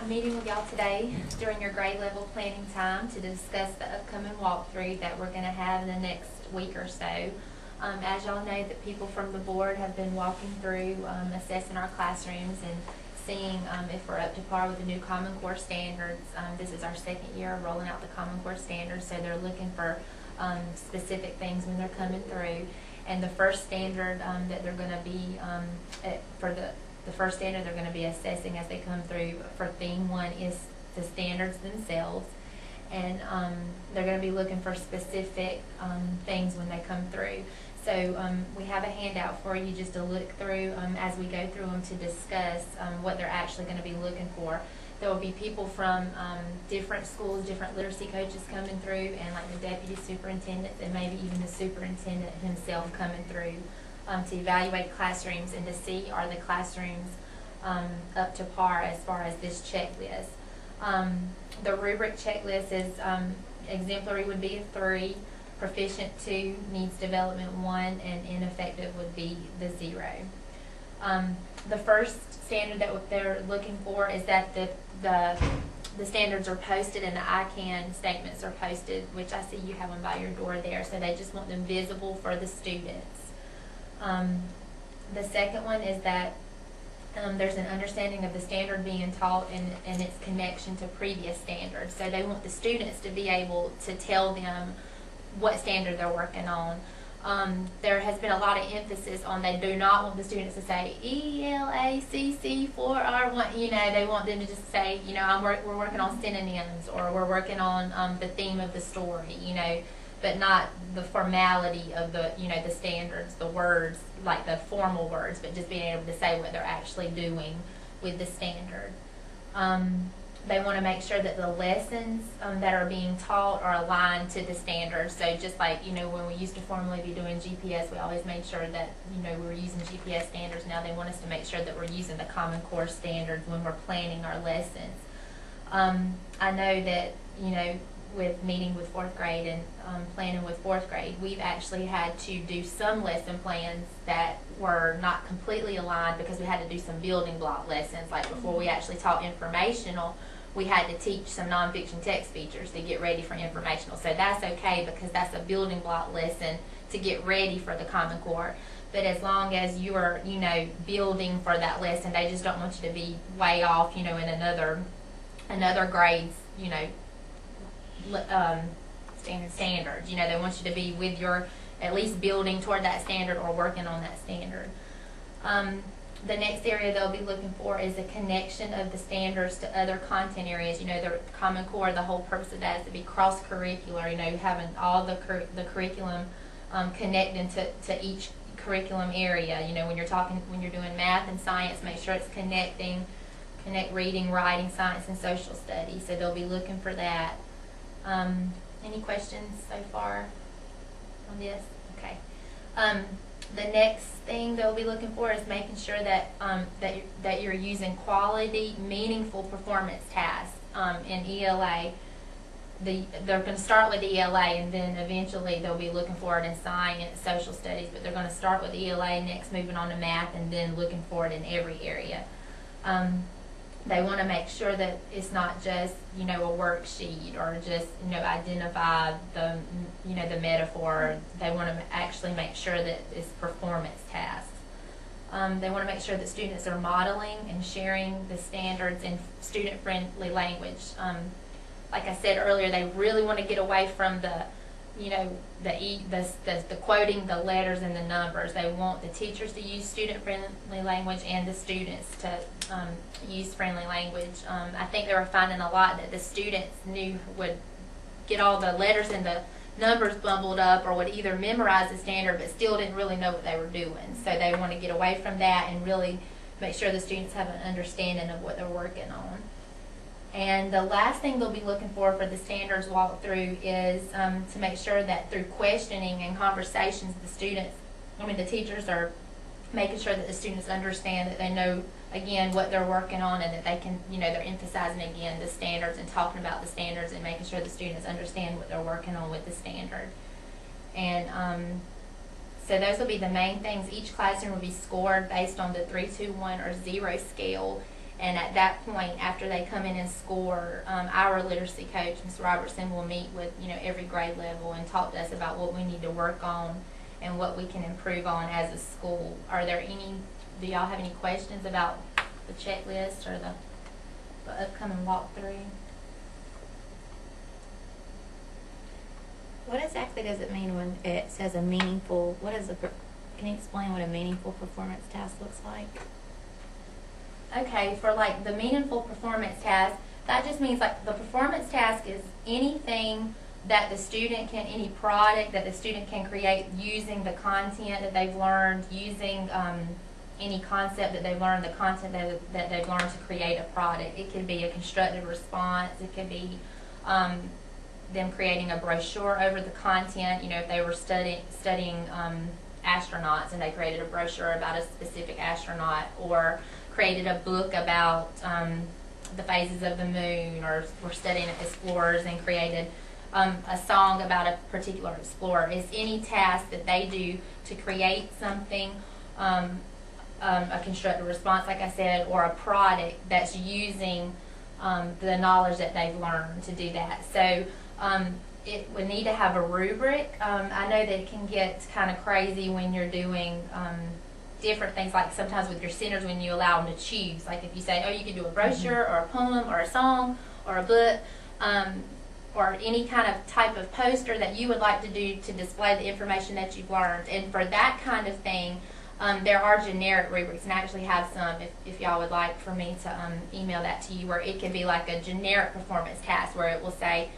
I'm meeting with y'all today during your grade level planning time to discuss the upcoming walkthrough that we're going to have in the next week or so. As y'all know, that people from the board have been walking through assessing our classrooms and seeing if we're up to par with the new Common Core standards. This is our second year of rolling out the Common Core standards, so they're looking for specific things when they're coming through. And the first standard that they're going to be the first standard they're going to be assessing as they come through for theme 1 is the standards themselves, and they're going to be looking for specific things when they come through. So we have a handout for you just to look through as we go through them to discuss what they're actually going to be looking for. There will be people from different schools, different literacy coaches coming through, and like the deputy superintendent and maybe even the superintendent himself coming through to evaluate classrooms and to see are the classrooms up to par as far as this checklist. The rubric checklist is exemplary would be a 3, proficient 2, needs development 1, and ineffective would be the 0. The first standard that they're looking for is that the standards are posted and the ICANN statements are posted, which I see you have them by your door there, so they just want them visible for the students. The second one is that there's an understanding of the standard being taught and its connection to previous standards. So they want the students to be able to tell them what standard they're working on. There has been a lot of emphasis on they do not want the students to say ELACC4R1. You know, they want them to just say, you know, we're working on synonyms, or we're working on the theme of the story. You know, but not the formality of the, you know, the standards, the words, like the formal words, but just being able to say what they're actually doing with the standard. They want to make sure that the lessons that are being taught are aligned to the standards. So just like, you know, when we used to formally be doing GPS, we always made sure that, you know, we were using GPS standards. Now they want us to make sure that we're using the Common Core standards when we're planning our lessons. I know that, you know, with meeting with 4th grade and planning with 4th grade, we've actually had to do some lesson plans that were not completely aligned because we had to do some building block lessons. Like before we actually taught informational, we had to teach some nonfiction text features to get ready for informational. So that's okay because that's a building block lesson to get ready for the Common Core. But as long as you are, you know, building for that lesson, they just don't want you to be way off, you know, in another grade's, you know, standards. You know, they want you to be with your, at least building toward that standard or working on that standard. The next area they'll be looking for is a connection of the standards to other content areas. You know, the Common Core, the whole purpose of that is to be cross-curricular, you know, having all the curriculum connecting to each curriculum area. You know, when you're doing math and science, make sure it's connect reading, writing, science, and social studies. So they'll be looking for that. Any questions so far on this? Okay. The next thing they'll be looking for is making sure that that you're using quality, meaningful performance tasks in ELA. They're going to start with ELA, and then eventually they'll be looking for it in science, social studies. But they're going to start with ELA, next moving on to math, and then looking for it in every area. They want to make sure that it's not just, you know, a worksheet or just, you know, identify the, you know, the metaphor. They want to actually make sure that it's performance tasks. They want to make sure that students are modeling and sharing the standards in student-friendly language. Like I said earlier, they really want to get away from the, you know, the quoting the letters and the numbers. They want the teachers to use student-friendly language and the students to use friendly language. I think they were finding a lot that the students would get all the letters and the numbers bumbled up, or would either memorize the standard but still didn't really know what they were doing. So they want to get away from that and really make sure the students have an understanding of what they're working on. And the last thing they'll be looking for the standards walkthrough is to make sure that through questioning and conversations, the teachers are making sure that the students understand that they know, again, what they're working on, and that they can, you know, they're emphasizing again the standards and talking about the standards and making sure the students understand what they're working on with the standard. And so those will be the main things. Each classroom will be scored based on the 3, 2, 1, or 0 scale. And at that point, after they come in and score, our literacy coach, Ms. Robertson, will meet with every grade level and talk to us about what we need to work on and what we can improve on as a school. Do y'all have any questions about the checklist or the upcoming walkthrough? What exactly does it mean when it says a meaningful, can you explain what a meaningful performance task looks like? Okay, for like the meaningful performance task, that just means like the performance task is anything that the student can, any product that the student can create using the content that they've learned, using any concept that they've learned, the content that they've learned to create a product. It could be a constructive response. It could be them creating a brochure over the content. If they were studying astronauts and they created a brochure about a specific astronaut, or created a book about the phases of the moon, or we're studying explorers and created a song about a particular explorer. It's any task that they do to create something, a constructive response, like I said, or a product that's using the knowledge that they've learned to do that. So it would need to have a rubric. I know that it can get kind of crazy when you're doing different things, like sometimes with your centers when you allow them to choose. Like if you say, oh, you can do a brochure or a poem or a song or a book, or any kind of type of poster that you would like to do to display the information that you've learned. And for that kind of thing, there are generic rubrics, and I actually have some if y'all would like for me to email that to you, where it could be like a generic performance task where it will say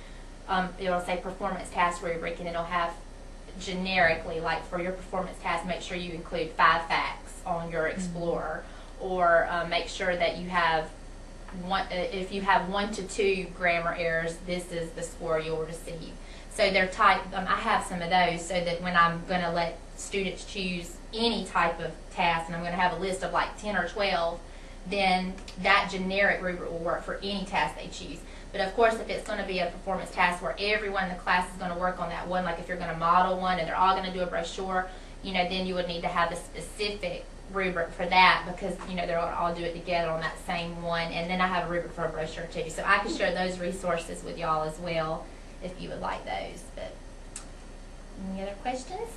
performance task rubric, and it'll have generically, like for your performance task, make sure you include 5 facts on your explorer, or make sure that you have if you have 1 to 2 grammar errors, this is the score you'll receive. So they're typed. I have some of those, so that when I'm going to let students choose any type of task, and I'm going to have a list of like 10 or 12, then that generic rubric will work for any task they choose. But of course, if it's going to be a performance task where everyone in the class is going to work on that one, like if you're going to model one and they're all going to do a brochure, then you would need to have a specific rubric for that, because they're going to all do it together on that same one. And then I have a rubric for a brochure too, so I can share those resources with y'all as well if you would like those. But any other questions?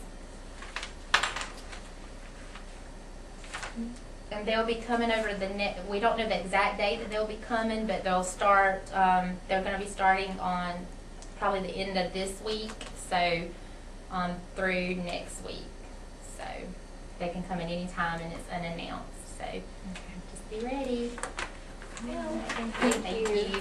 And they'll be coming over the net. We don't know the exact date that they'll be coming, but they'll start. They're going to be starting on probably the end of this week, so through next week. So they can come in any time, and it's unannounced. So just be ready. Well, Thank you.